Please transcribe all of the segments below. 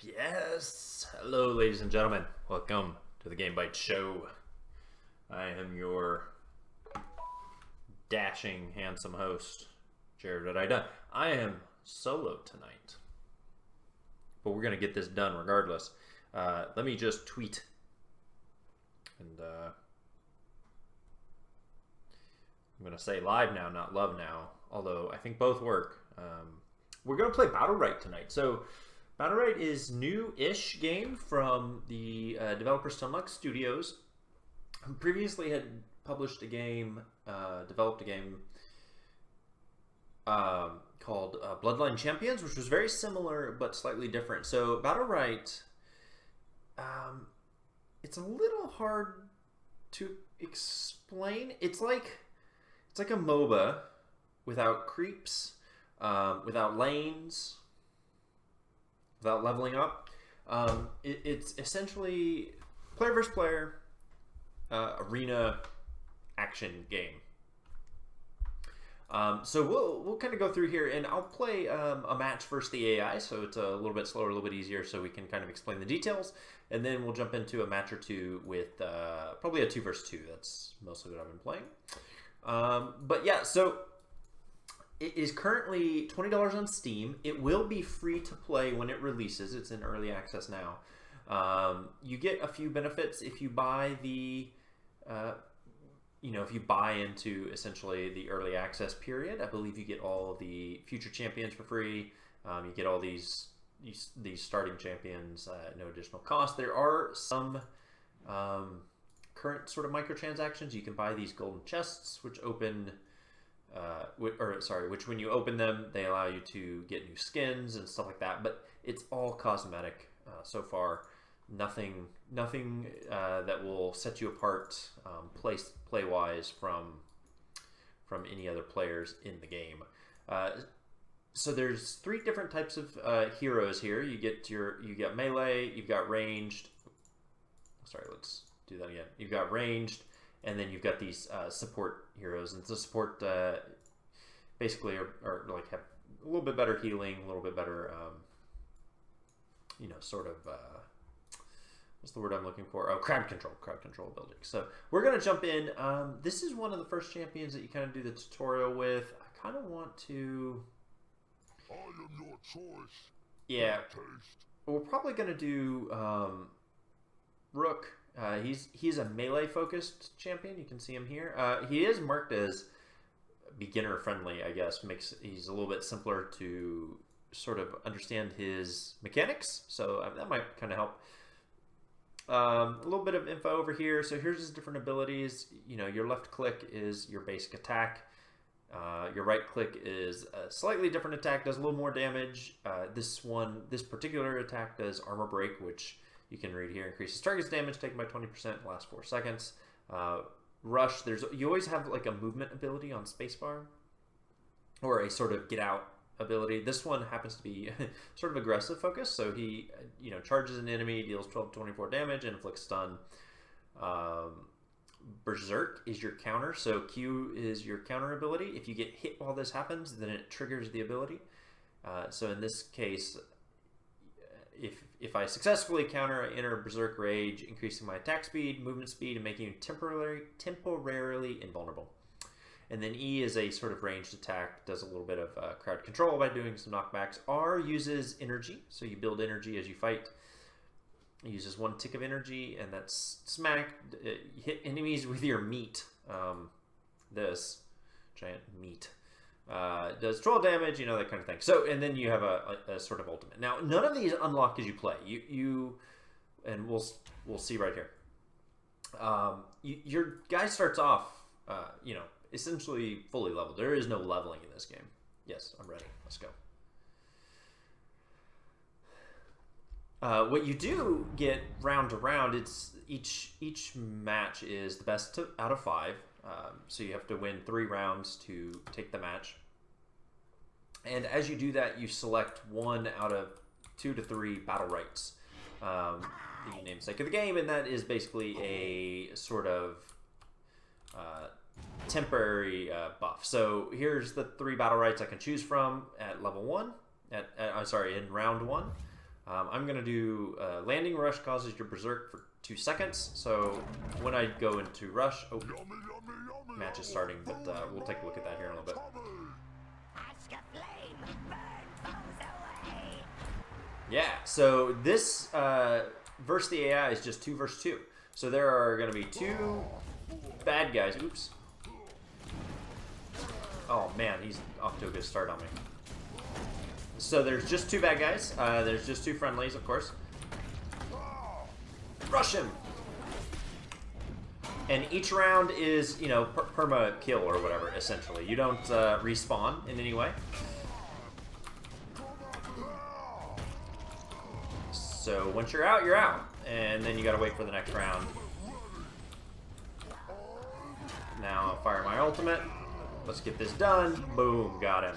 Yes. Hello, ladies and gentlemen. Welcome to the Bytes show. I am your dashing, handsome host, Jared. I am solo tonight, but we're gonna get this done regardless. Let me just tweet, and I'm gonna say live now, not love now. Although I think both work. We're gonna play Battlerite tonight. So. Battlerite is new-ish game from the developer Stunlock Studios, who previously had published a game, developed a game called Bloodline Champions, which was very similar but slightly different. So Battlerite, it's a little hard to explain. It's like a MOBA without creeps, without lanes. Without leveling up. It's essentially player versus player arena action game. So we'll kind of go through here, and I'll play a match versus the AI, so it's a little bit slower, a little bit easier, so we can kind of explain the details, and then we'll jump into a match or two with probably a 2 versus 2. That's mostly what I've been playing. But yeah, so. It is currently $20 on Steam. It will be free to play when it releases. It's in early access now. You get a few benefits if you buy the, if you buy into essentially the early access period. I believe you get all the future champions for free. You get all these starting champions at no additional cost. There are some current sort of microtransactions. You can buy these golden chests, which open. Which when you open them, they allow you to get new skins and stuff like that. But it's all cosmetic so far. Nothing that will set you apart play wise from any other players in the game. So there's 3 different types of heroes here. You get melee, you've got ranged. Sorry, let's do that again. You've got ranged. And then you've got these support heroes, and the support basically are like have a little bit better healing, a little bit better, sort of what's the word I'm looking for? Oh, crowd control ability. So we're gonna jump in. This is one of the first champions that you kind of do the tutorial with. I kind of want to. I am your choice. Yeah, we're probably gonna do Rook. He's a melee focused champion. You can see him here. He is marked as beginner friendly, I guess. He's a little bit simpler to sort of understand his mechanics, so that might kind of help. A little bit of info over here. So here's his different abilities. Your left click is your basic attack. Your right click is a slightly different attack, does a little more damage. This particular attack does armor break, which you can read here, increases target's damage taken by 20%, lasts 4 seconds. Rush, you always have like a movement ability on spacebar, or a sort of get out ability. This one happens to be sort of aggressive focus, so he charges an enemy, deals 12 to 24 damage, and inflicts stun. Berserk is your counter, so Q is your counter ability. If you get hit while this happens, then it triggers the ability. So in this case, if I successfully counter, I enter Berserk Rage, increasing my attack speed, movement speed, and making you temporarily invulnerable. And then E is a sort of ranged attack, does a little bit of crowd control by doing some knockbacks. R uses energy, so you build energy as you fight. It uses 1 tick of energy, and that's smack. Hit enemies with your meat. This giant meat. Does 12 damage, that kind of thing. So, and then you have a sort of ultimate. Now, none of these unlock as you play. And we'll see right here. Your guy starts off, essentially fully leveled. There is no leveling in this game. Yes, I'm ready. Let's go. What you do get round to round, it's each match is the best out of 5. So you have to win 3 rounds to take the match. And as you do that, you select 1 out of 2 to 3 Battlerites, the namesake of the game, and that is basically a sort of temporary buff. So here's the 3 Battlerites I can choose from at level 1. In round 1. I'm going to do landing rush causes your berserk for 2 seconds. So when I go into rush, match is starting, but we'll take a look at that here in a little bit. Yeah, so this versus the AI is just 2 versus 2. So there are going to be 2 bad guys. Oops. Oh man, he's off to a good start on me. So there's just 2 bad guys. There's just 2 friendlies, of course. Rush him! And each round is, you know, perma kill or whatever, essentially. You don't respawn in any way. So once you're out, you're out. And then you gotta wait for the next round. Now I'll fire my ultimate. Let's get this done. Boom, got him.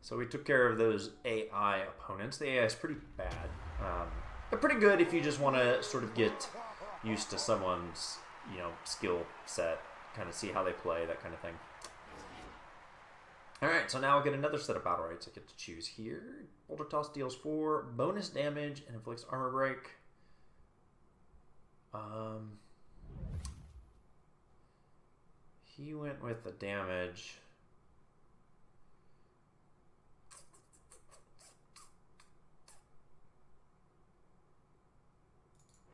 So we took care of those AI opponents. The AI is pretty bad. But pretty good if you just want to sort of get used to someone's, you know, skill set. Kind of see how they play, that kind of thing. Alright, so now I'll get another set of Battlerites I get to choose here. Boulder Toss deals 4 bonus damage and inflicts armor break. He went with the damage.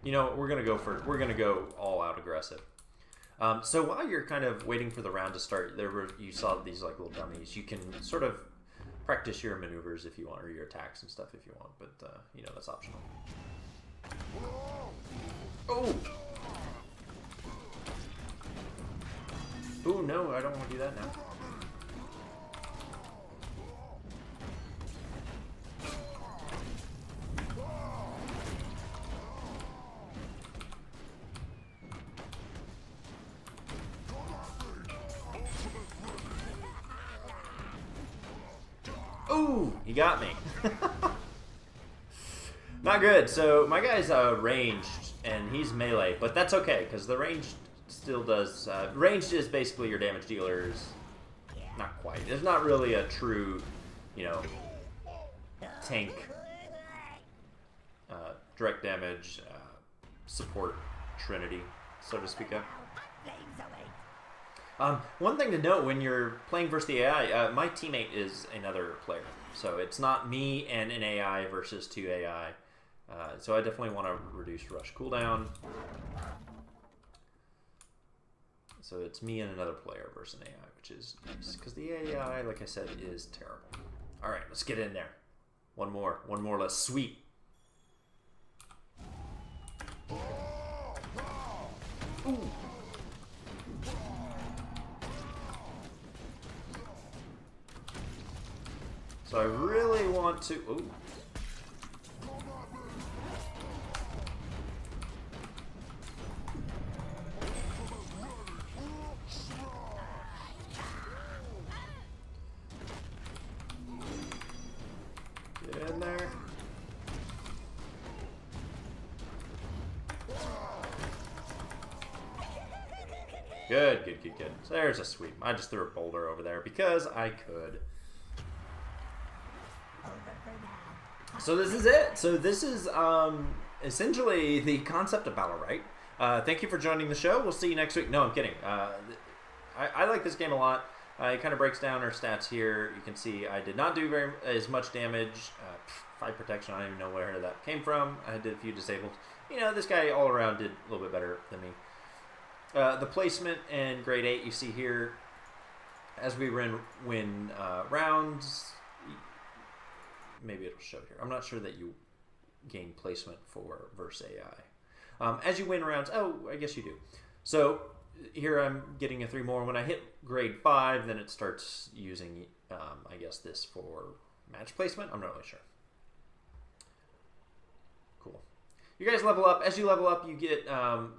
You know, we're gonna go all out aggressive. So while you're kind of waiting for the round to start, you saw these like little dummies. You can sort of practice your maneuvers if you want, or your attacks and stuff if you want, but you know, that's optional. Oh! Oh no, I don't want to do that now. Ooh, he got me. Not good. So my guy's ranged and he's melee, but that's okay because the ranged still does. Ranged is basically your damage dealers. Not quite. There's not really a true, you know, tank direct damage support trinity, so to speak of. One thing to note when you're playing versus the AI, my teammate is another player. So it's not me and an AI versus 2 AI. So I definitely want to reduce rush cooldown. So it's me and another player versus an AI, which is nice. Because the AI, like I said, is terrible. Alright, let's get in there. One more, let's sweep. Ooh. So I really want to... Ooh. Get in there. Good. So there's a sweep. I just threw a boulder over there because I could. So this is it. So this is essentially the concept of Battlerite. Thank you for joining the show. We'll see you next week. No, I'm kidding. I like this game a lot. It kind of breaks down our stats here. You can see I did not do as much damage. 5 protection, I don't even know where that came from. I did a few disabled. You know, this guy all around did a little bit better than me. The placement and grade 8 you see here. As we win rounds, maybe it'll show here. I'm not sure that you gain placement for versus AI. As you win rounds, oh, I guess you do. So here I'm getting a 3 more. When I hit grade 5, then it starts using, I guess, this for match placement. I'm not really sure. Cool. You guys level up. As you level up, you get,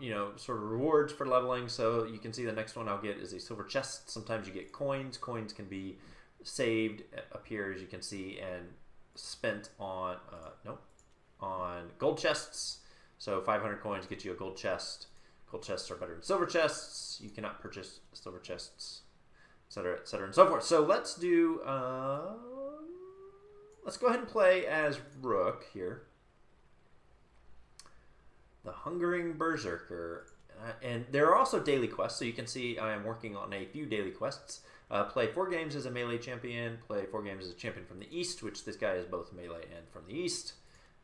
you know, sort of rewards for leveling. So you can see the next one I'll get is a silver chest. Sometimes you get coins. Coins can be saved up here, as you can see, and spent on, on gold chests. So 500 coins get you a gold chest. Gold chests are better than silver chests. You cannot purchase silver chests, etc., and so forth. So let's let's go ahead and play as Rook here. The Hungering Berserker. And there are also daily quests, so you can see I am working on a few daily quests. Play 4 games as a melee champion, play 4 games as a champion from the east, which this guy is both melee and from the east.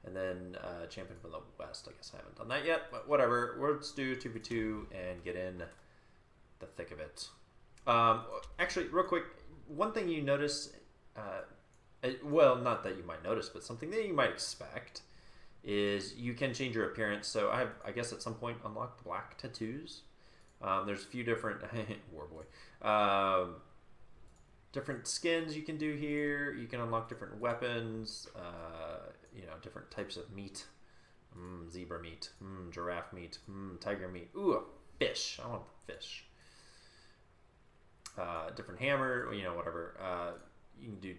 And then champion from the west. I guess I haven't done that yet, but whatever. Let's do 2v2 and get in the thick of it. Actually, real quick, one thing you notice, well, not that you might notice, but something that you might expect is you can change your appearance. So I guess at some point unlocked black tattoos. There's a few different Warboy. Different skins you can do here. You can unlock different weapons. You know, different types of meat. Zebra meat. Giraffe meat. Tiger meat. Ooh, a fish. I want fish. Different hammer. You know, whatever. You can do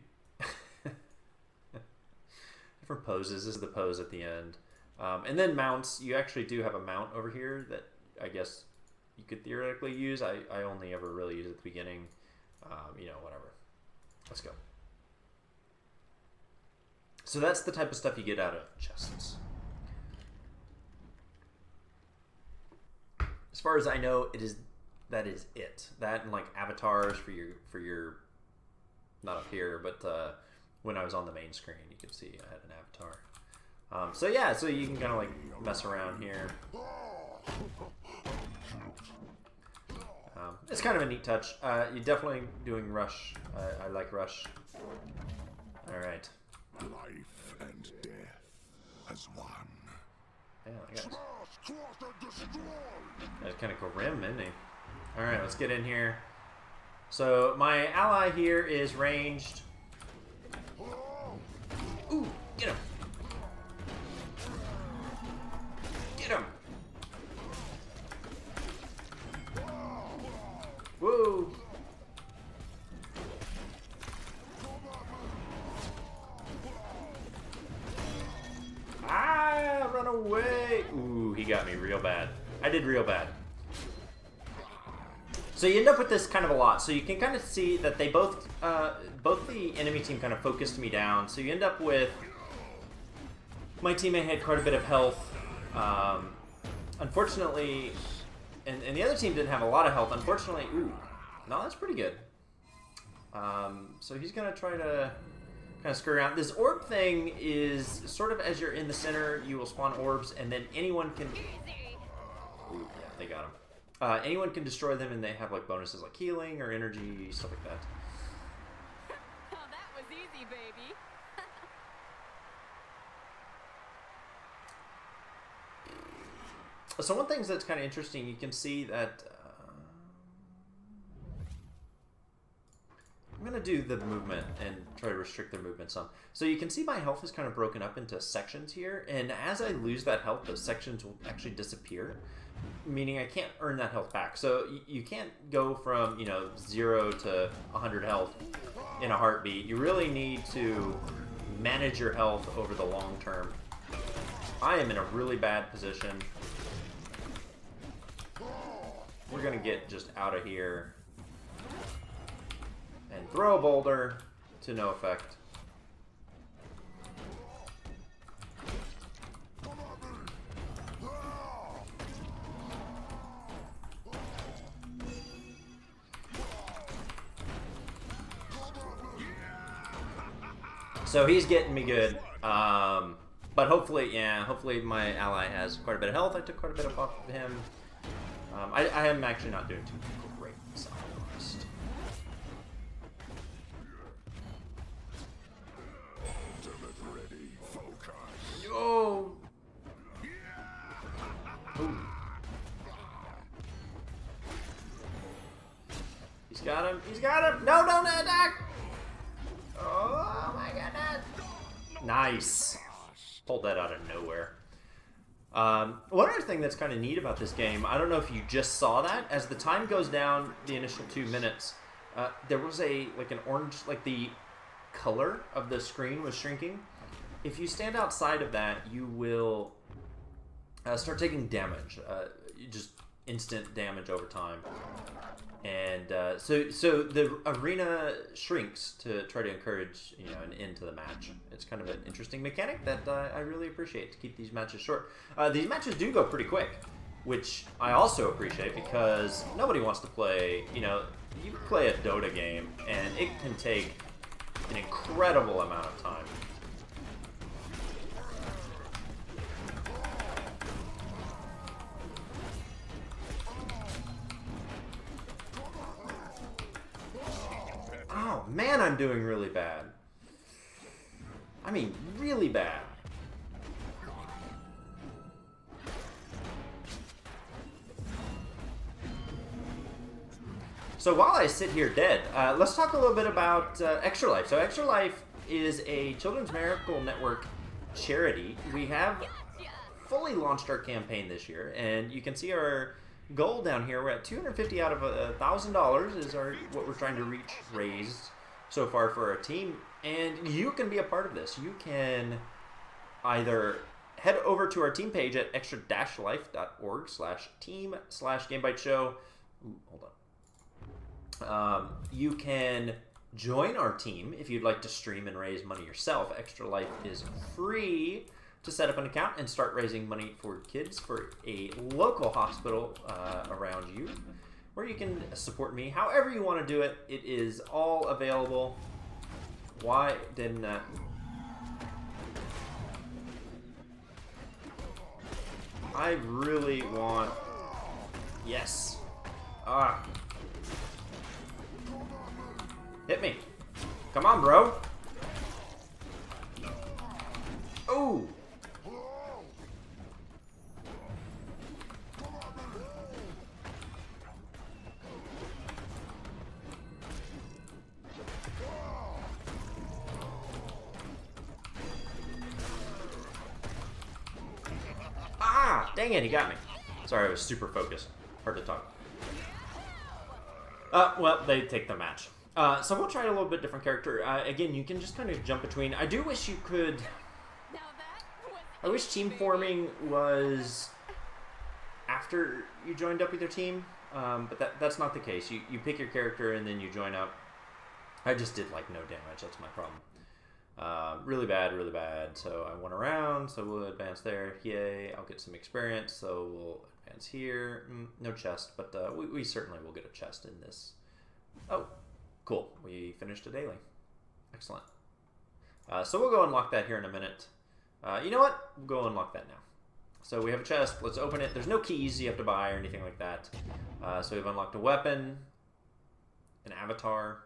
different poses. This is the pose at the end. And then mounts. You actually do have a mount over here that I guess you could theoretically use. I only ever really use it at the beginning. You know, whatever. Let's go. So that's the type of stuff you get out of chests. As far as I know, that is it. That and like avatars for your not up here, but when I was on the main screen, you could see I had an avatar. So yeah, so you can kind of like mess around here. It's kind of a neat touch. You're definitely doing Rush. I like Rush. All right. Life and death as one. Yeah, that's kind of grim, isn't he? All right, let's get in here. So my ally here is ranged. Ooh, get him! Get him! Whoa! Ah, run away! Ooh, he got me real bad. I did real bad. So you end up with this kind of a lot. So you can kind of see that they both the enemy team kind of focused me down. So you end up with my teammate had quite a bit of health. Unfortunately, and the other team didn't have a lot of health. Unfortunately, ooh, no, that's pretty good. So he's gonna try to kind of screw around. This orb thing is sort of as you're in the center, you will spawn orbs, and then anyone can. Ooh, yeah, they got him. Anyone can destroy them, and they have like bonuses like healing or energy, stuff like that. Oh, that was easy, baby. So one thing that's kind of interesting, you can see that I'm going to do the movement and try to restrict their movement some. So you can see my health is kind of broken up into sections here, and as I lose that health, those sections will actually disappear, meaning I can't earn that health back. So you can't go from, you know, 0 to 100 health in a heartbeat. You really need to manage your health over the long term. I am in a really bad position. We're going to get just out of here and throw a boulder to no effect. So he's getting me good. But hopefully, yeah, hopefully my ally has quite a bit of health. I took quite a bit of off of him. I am actually not doing too great, so I'm honest. Ready, focus. Yo! Ooh. He's got him. He's got him. No, don't attack! Oh my goodness! Nice. Pulled that out of nowhere. One other thing that's kind of neat about this game, I don't know if you just saw that, as the time goes down the initial 2 minutes, there was an orange, like the color of the screen was shrinking. If you stand outside of that, you will start taking damage. You just instant damage over time. And so the arena shrinks to try to encourage, you know, an end to the match. It's kind of an interesting mechanic that I really appreciate to keep these matches short. These matches do go pretty quick, which I also appreciate because nobody wants to play, you know, you play a Dota game and it can take an incredible amount of time. Oh man, I'm doing really bad. I mean, really bad. So while I sit here dead, let's talk a little bit about Extra Life. So Extra Life is a Children's Miracle Network charity. We have fully launched our campaign this year, and you can see our goal down here. We're at 250 out of $1,000 is what we're trying to raised so far for our team, and you can be a part of this. You can either head over to our team page at extra-life.org/team/GameByteShow. Hold on. You can join our team if you'd like to stream and raise money yourself. Extra Life is free to set up an account and start raising money for kids for a local hospital around you, where you can support me however you want to do it. It is all available. Why didn't I really want... Yes. Hit me. Come on, bro. Oh. Dang it, he got me. Sorry, I was super focused. Hard to talk. Well, they take the match. So we'll try a little bit different character. Again, you can just kind of jump between. I do wish you could... I wish team forming was after you joined up with your team, but that's not the case. You pick your character and then you join up. I just did like no damage. That's my problem. Really bad, really bad. So I went around, so we'll advance there. Yay, I'll get some experience, so we'll advance here. No chest, but we certainly will get a chest in this. Oh, cool. We finished a daily. Excellent. So we'll go unlock that here in a minute. You know what? We'll go unlock that now. So we have a chest. Let's open it. There's no keys you have to buy or anything like that. So we've unlocked a weapon, an avatar,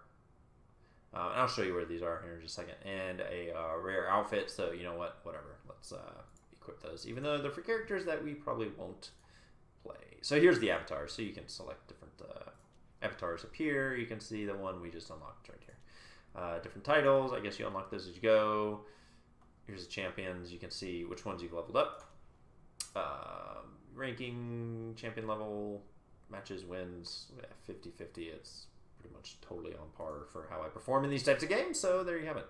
and I'll show you where these are here in just a second, and a rare outfit. So you know what? Whatever. Let's equip those, even though they're for characters that we probably won't play. So here's the avatars. So you can select different avatars up here. You can see the one we just unlocked right here. Different titles. I guess you unlock those as you go. Here's the champions. You can see which ones you've leveled up. Ranking, champion level, matches, wins, 50-50. It's pretty much totally on par for how I perform in these types of games. So there you have it.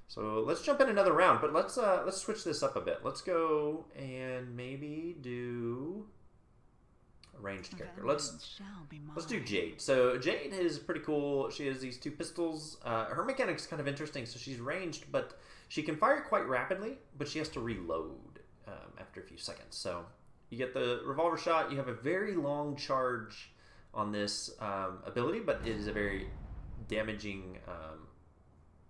So let's jump in another round, but let's switch this up a bit. Let's go and maybe do a ranged character. Let's do Jade. So Jade is pretty cool. She has these two pistols. Her mechanic's kind of interesting. So she's ranged, but she can fire quite rapidly, but she has to reload after a few seconds. So you get the revolver shot. You have a very long charge on this ability, but it is a very damaging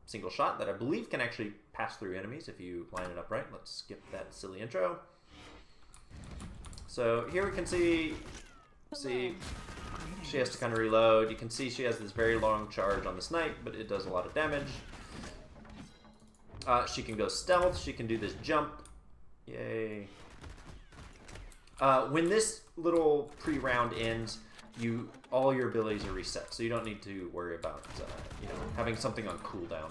single shot that I believe can actually pass through enemies if you line it up right. Let's skip that silly intro. So here we can see she has to kind of reload. You can see she has this very long charge on the snipe, but it does a lot of damage. She can go stealth. She can do this jump. Yay. When this little pre-round ends, all your abilities are reset, so you don't need to worry about having something on cooldown.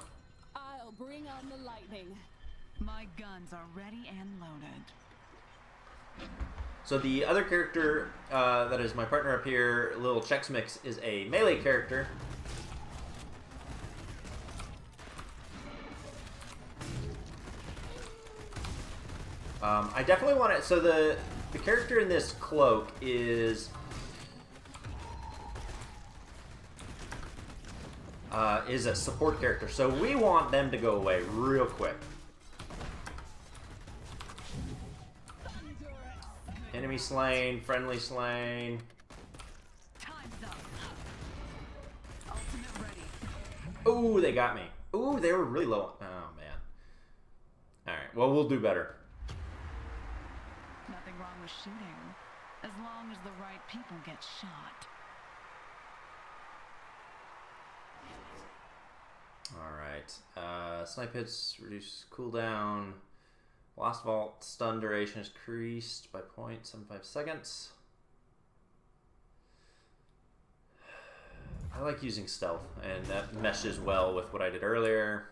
I'll bring on the lightning. My guns are ready and loaded. So the other character that is my partner up here, Lil Chex Mix, is a melee character. I definitely want it. So the character in this cloak is is a support character, so we want them to go away real quick. Enemy slain, friendly slain. Time's up. Ultimate ready. Ooh, they got me. Ooh, they were really low. Oh, man. Alright, well, we'll do better. Nothing wrong with shooting, as long as the right people get shot. Alright. Snipe hits reduce cooldown. Blast Vault stun duration is increased by 0.75 seconds. I like using stealth, and that meshes well with what I did earlier.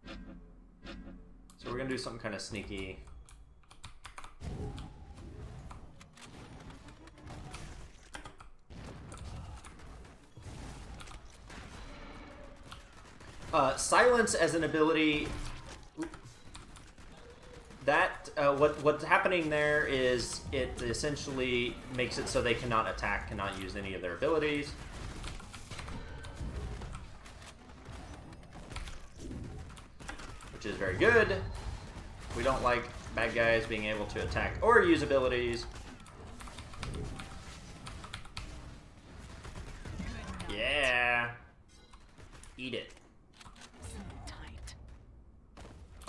So we're going to do something kind of sneaky. Silence as an ability, that what's happening there is it essentially makes it so they cannot attack, cannot use any of their abilities. Which is very good. We don't like bad guys being able to attack or use abilities. Yeah. Eat it.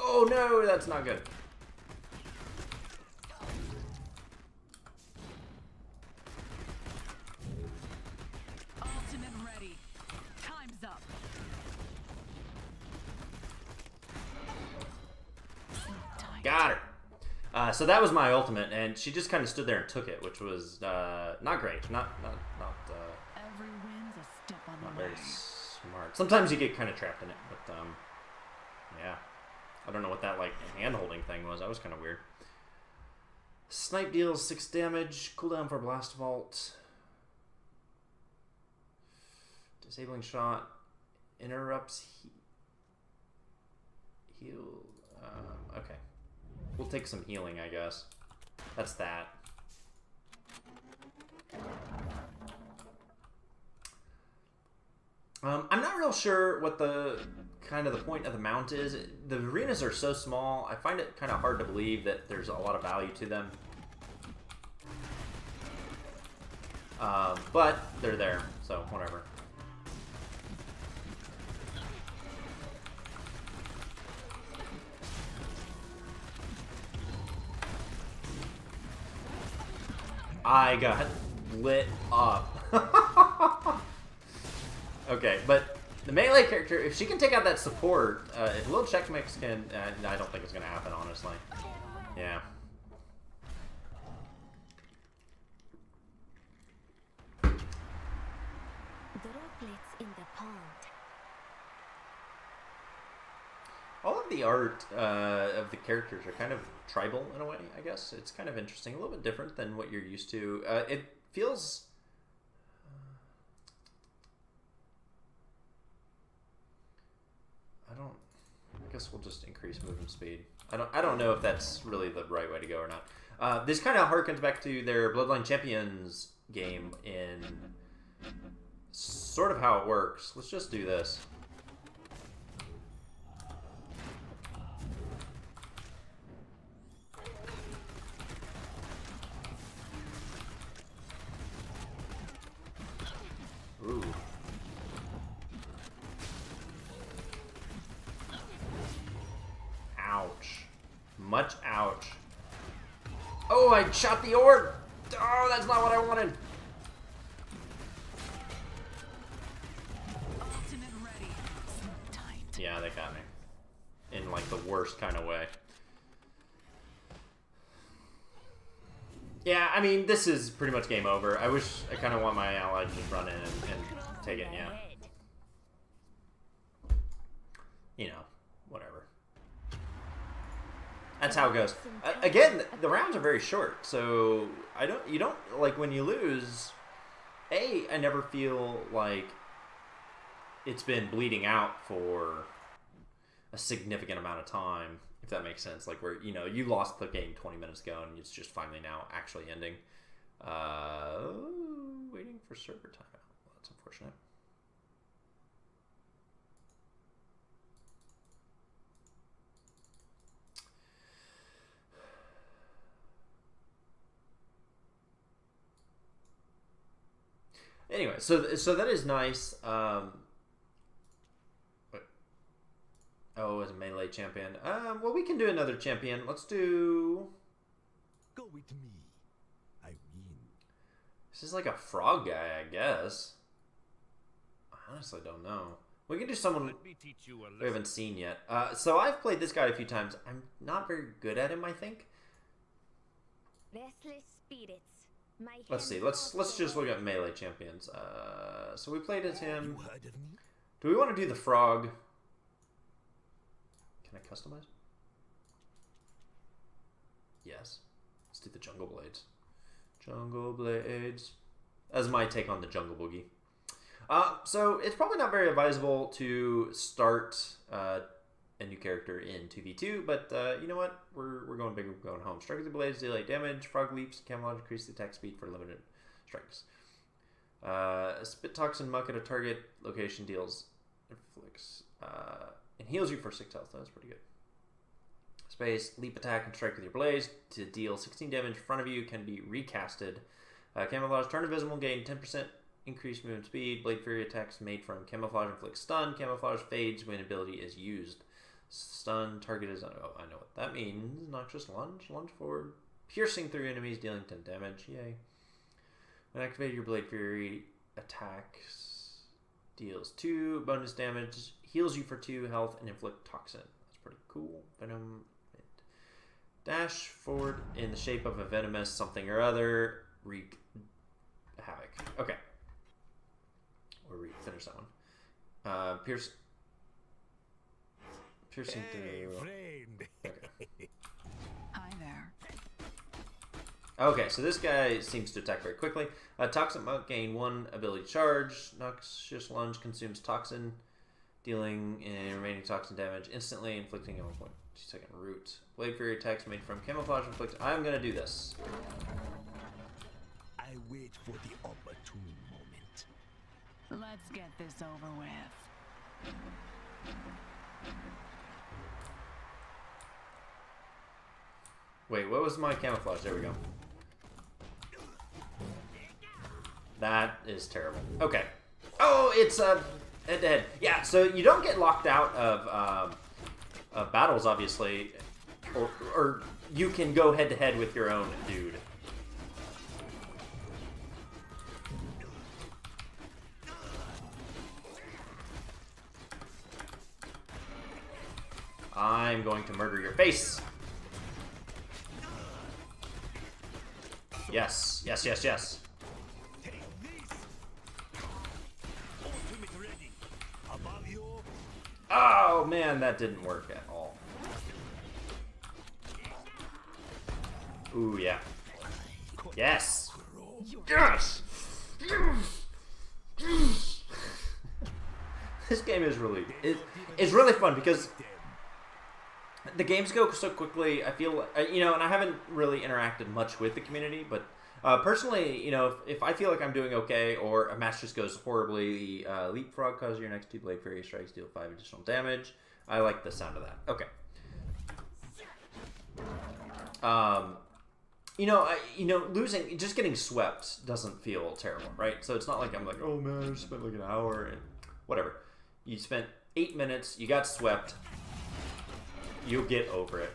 Oh no, that's not good. Ultimate ready. Time's up. Got her. So that was my ultimate, and she just kind of stood there and took it, which was not great. Every win's a step on Not the way. very smart. Sometimes you get kind of trapped in it, but yeah. I don't know what that like hand-holding thing was. That was kind of weird. Snipe deals 6 damage. Cooldown for Blast Vault. Disabling shot. Interrupts heal. Okay. We'll take some healing, I guess. That's that. I'm not real sure what the point of the mount is. The arenas are so small, I find it kind of hard to believe that there's a lot of value to them. But they're there, so whatever. I got lit up. Okay, but the melee character, if she can take out that support, if Lil Checkmix can, I don't think it's going to happen, honestly. Yeah. Droplets in the pond. All of the art of the characters are kind of tribal in a way, I guess. It's kind of interesting, a little bit different than what you're used to. It feels... I guess we'll just increase movement speed. I don't know if that's really the right way to go or not. This kind of harkens back to their Bloodline Champions game in sort of how it works. Let's just do this. Ooh. Ouch. Much ouch. Oh, I shot the orb! Oh, that's not what I wanted! Ultimate ready. Sleep tight. Yeah, they got me. In, like, the worst kind of way. Yeah, I mean, this is pretty much game over. I wish I kind of want my ally to just run in and take it, yeah. You know, whatever. That's how it goes. Again, the rounds are very short, so you don't, like, when you lose, I never feel like it's been bleeding out for a significant amount of time, if that makes sense. Like, where, you know, you lost the game 20 minutes ago, and it's just finally now actually ending. waiting for server timeout. Well, that's unfortunate. Anyway, so that is nice. Oh, as a melee champion. Well, we can do another champion. Let's do... Go with me. I win. This is like a frog guy, I guess. I honestly don't know. We can do someone Let me teach you a lesson. we haven't seen yet. So I've played this guy a few times. I'm not very good at him, I think. Restless spirits. My Let's see. hands Let's just also- look at melee champions. So we played as him. You heard of me? Do we want to do the frog? Can I customize? Yes. Let's do the jungle blades. Jungle blades. As my take on the jungle boogie. So it's probably not very advisable to start a new character in 2v2, but you know what? We're going big, we're going home. Strike with the blades, deal 8 damage. Frog leaps, camouflage, increase the attack speed for limited strikes. Spit toxin muck at a target location deals inflicts and heals you for 6 health. That's pretty good. Space, leap attack, and strike with your blades to deal 16 damage in front of you can be recasted. Camouflage, turn invisible, gain 10% increased movement speed. Blade Fury attacks made from camouflage inflict stun. Camouflage fades when ability is used. Stun target is... Oh, I know what that means. Noxious lunge. Lunge forward. Piercing through enemies, dealing 10 damage. Yay. When activated, your Blade Fury attacks deals 2 bonus damage, heals you for 2 health, and inflict toxin. That's pretty cool. Venom. Dash forward in the shape of a venomous something or other. Wreak havoc. Okay. Or finish that one. Piercing through. friend. Okay. Hi there. Okay, so this guy seems to attack very quickly. Toxin Monk gain 1 ability charge. Noxious Lunge consumes toxin, dealing remaining toxin damage instantly, inflicting a 1.2-second root. Blade Fury attacks made from camouflage inflict. I'm gonna do this. I wait for the opportune moment. Let's get this over with. Wait, what was my camouflage? There we go. That is terrible. Okay. Oh, it's head-to-head. Yeah, so you don't get locked out of battles, obviously, or you can go head-to-head with your own dude. I'm going to murder your face. Yes, yes, yes, yes. Take this. Ultimate ready. Above you. Oh, man, that didn't work at all. Ooh, yeah. Yes. Yes. This game is really it's really fun because the games go so quickly. I feel you know, and I haven't really interacted much with the community, but personally, you know, if I feel like I'm doing okay or a match just goes horribly, leapfrog causes your next 2 Blade Fury strikes deal 5 additional damage. I like the sound of that. Okay. You know, losing, just getting swept doesn't feel terrible, right? So it's not like I'm like, oh man, I just spent like an hour and whatever. You spent 8 minutes, you got swept. You'll get over it.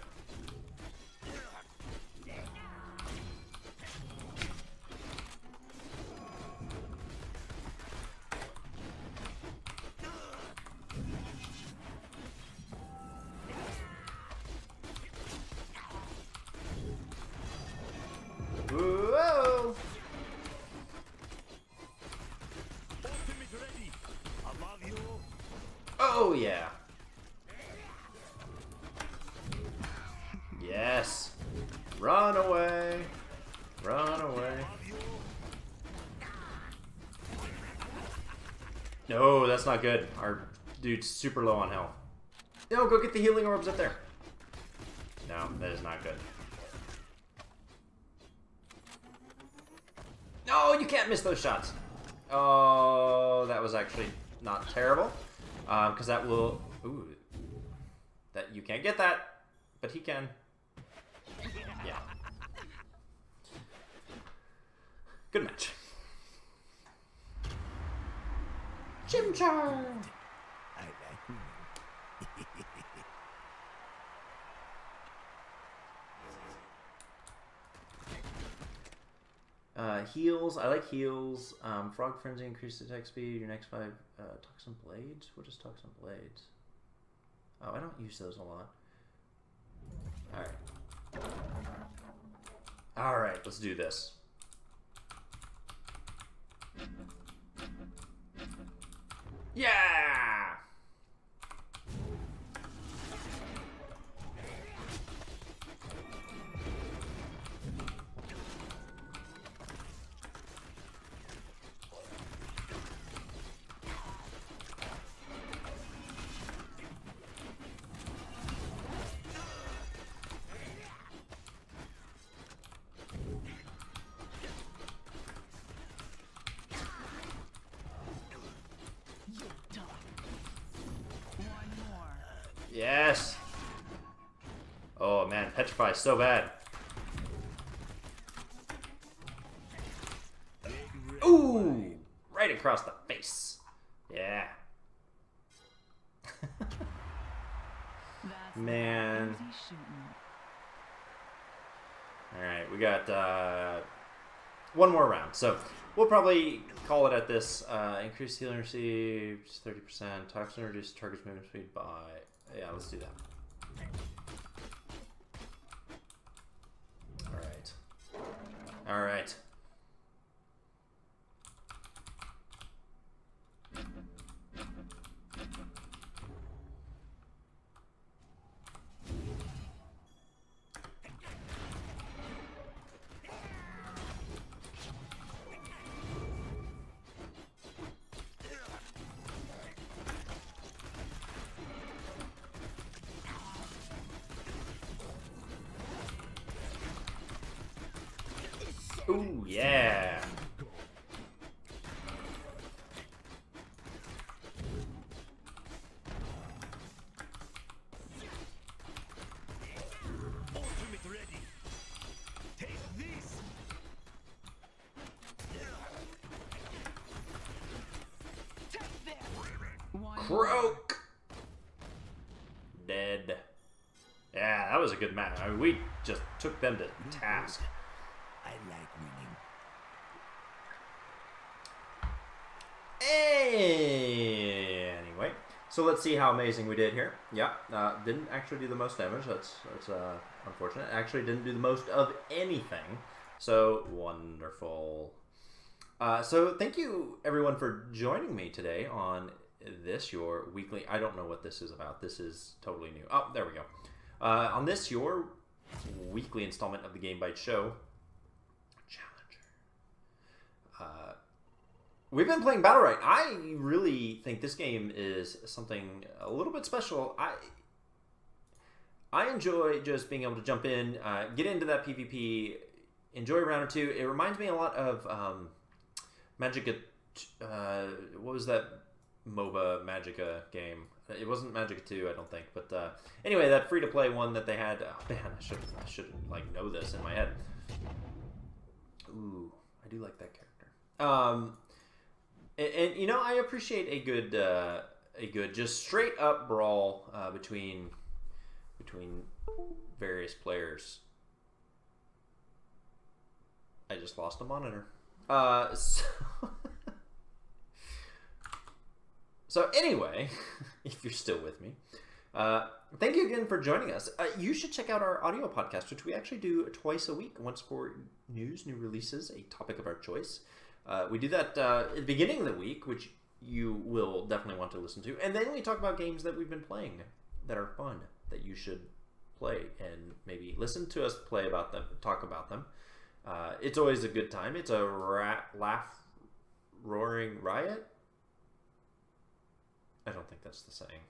Whoa! Ultimate ready. Above you. Oh yeah. Yes. Run away. Run away. Above you. No, that's not good. Our dude's super low on health. No, go get the healing orbs up there. No, that is not good. Oh, you can't miss those shots. Oh, that was actually not terrible. Because that will... Ooh. That you can't get that, but he can. Yeah. Good match. Chimchar! I like winning. Heals. I like heals. Frog Frenzy increases attack speed. Your next 5. Toxin Blades? What is Toxin Blades? Oh, I don't use those a lot. Alright. Alright, let's do this. Yeah! Yes! Oh man, Petrify is so bad. Ooh! Right across the face. Yeah. Man. Alright, we got one more round. So we'll probably call it at this. Increased healing received 30%. Toxin reduced target's movement speed by... Yeah, let's do that. Alright. Alright. Ooh, yeah. Ultimate ready. Take this. Croak! Dead. Yeah, that was a good match. I mean, we just took them to task. I like winning. Anyway, so let's see how amazing we did here. Yeah, didn't actually do the most damage. That's unfortunate. Actually didn't do the most of anything. So wonderful. So thank you everyone for joining me today on this, your weekly... I don't know what this is about. This is totally new. Oh, there we go. On this, your weekly installment of the Game Bytes show. Challenger. We've been playing Battlerite. I really think this game is something a little bit special. I enjoy just being able to jump in, get into that PvP, enjoy a round or two. It reminds me a lot of Magica... what was that MOBA Magica game? It wasn't Magica 2, I don't think. But anyway, that free-to-play one that they had... Oh, man, I should like know this in my head. Ooh, I do like that character. And you know, I appreciate a good just straight up brawl between various players. I just lost a monitor. So anyway, if you're still with me, thank you again for joining us. You should check out our audio podcast, which we actually do twice a week. Once for news, new releases, a topic of our choice. We do that at the beginning of the week, which you will definitely want to listen to. And then we talk about games that we've been playing that are fun, that you should play and maybe listen to us play about them, talk about them. It's always a good time. It's a laugh, roaring riot. I don't think that's the saying.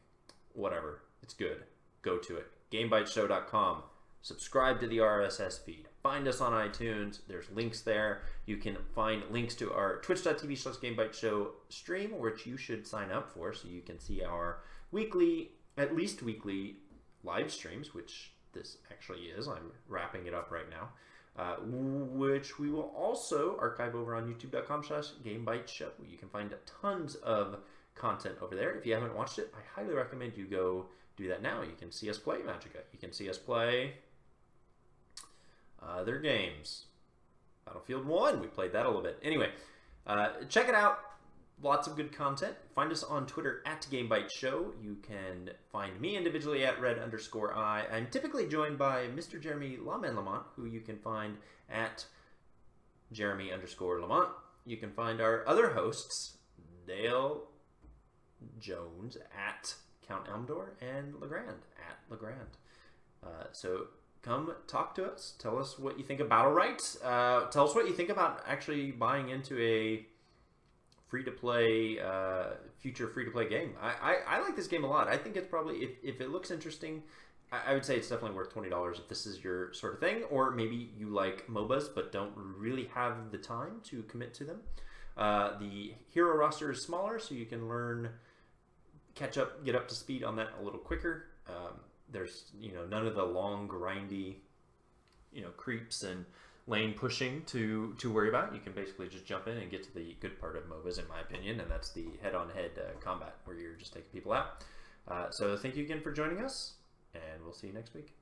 Whatever. It's good. Go to it. GameBytesShow.com. subscribe to the RSS feed. Find us on iTunes. There's links there. You can find links to our twitch.tv/GameBytes stream, which you should sign up for so you can see our at least weekly live streams, which this actually is. I'm wrapping it up right now. Which we will also archive over on youtube.com/GameBytesShow. You can find tons of content over there. If you haven't watched it, I highly recommend you go do that now. You can see us play Magicka. You can see us play other games. Battlefield 1, we played that a little bit. Anyway, check it out. Lots of good content. Find us on Twitter @GameBytesShow. You can find me individually at @red_I. I'm typically joined by Mr. Jeremy Lamont, who you can find at Jeremy_Lamont. You can find our other hosts, Dale Jones at Count Elmdor and Legrand at Legrand. So come talk to us. Tell us what you think of Battlerite. Tell us what you think about actually buying into a free-to-play, future free-to-play game. I like this game a lot. I think it's probably, if it looks interesting, I would say it's definitely worth $20 if this is your sort of thing, or maybe you like MOBAs but don't really have the time to commit to them. The hero roster is smaller, so you can catch up, get up to speed on that a little quicker. There's, none of the long, grindy, creeps and lane pushing to worry about. You can basically just jump in and get to the good part of MOBAs, in my opinion, and that's the head-on-head combat where you're just taking people out. So thank you again for joining us, and we'll see you next week.